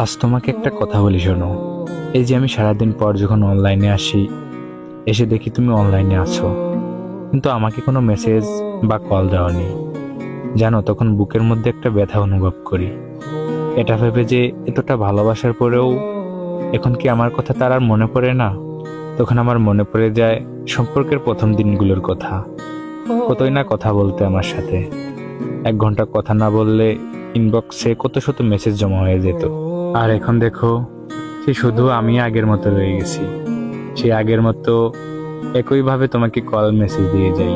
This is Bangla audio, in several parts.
আজ তোমাকে একটা কথা বলি, শোনো। এই যে আমি সারাদিন পর যখন অনলাইনে আসি, এসে দেখি তুমি অনলাইনে আছো, কিন্তু আমাকে কোনো মেসেজ বা কল দেওনি। জানো, তখন বুকের মধ্যে একটা ব্যথা অনুভব করি। এটা ভেবে যে এতটা ভালোবাসার পরেও এখন কি আমার কথা তার আর মনে পড়ে না। তখন আমার মনে পড়ে যায় সম্পর্কের প্রথম দিনগুলোর কথা। কতই না কথা বলতে আমার সাথে। 1 ঘন্টা কথা না বললে ইনবক্সে কত শত মেসেজ জমা হয়ে যেত। আর এখন দেখো, সে শুধু আমি আগের মতো রয়ে গেছি। সে আগের মতো একইভাবে তোমাকে কল মেসেজ দিয়ে যাই,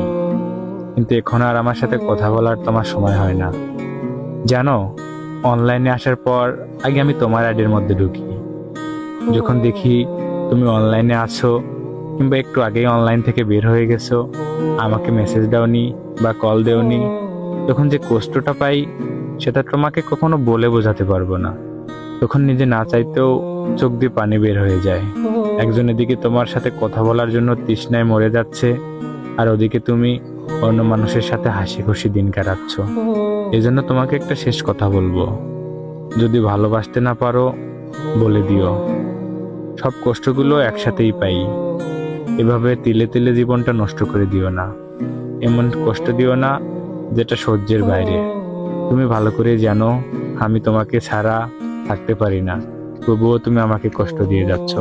কিন্তু এখন আর আমার সাথে কথা বলার তোমার সময় হয় না। জানো, অনলাইনে আসার পর আগে আমি তোমার আইডির মধ্যে ঢুকি। যখন দেখি তুমি অনলাইনে আছো কিংবা একটু আগেই অনলাইন থেকে বের হয়ে গেছো, আমাকে মেসেজ দাওনি বা কল দেওনি, তখন যে কষ্টটা পাই সেটা তোমাকে কখনো বলে বোঝাতে পারবো না। তখন নিজে না চাইতেও চোখ দিয়ে পানি বের হয়ে যায়। একজনের দিকে তোমার সাথে কথা বলার জন্য তৃষ্ণায় মরে যাচ্ছে, আর ওদিকে তুমি অন্য মানুষের সাথে হাসি খুশি দিন কাটাচ্ছ। এজন্য তোমাকে একটা শেষ কথা বলবো, যদি ভালোবাসতে না পারো বলে দিও। সব কষ্টগুলো একসাথেই পাই। এভাবে তিলে তিলে জীবনটা নষ্ট করে দিও না। এমন কষ্ট দিও না যেটা সহ্যের বাইরে। তুমি ভালো করে জানো আমি তোমাকে ছাড়া থাকতে পারি না, তবুও তুমি আমাকে কষ্ট দিয়ে যাচ্ছ।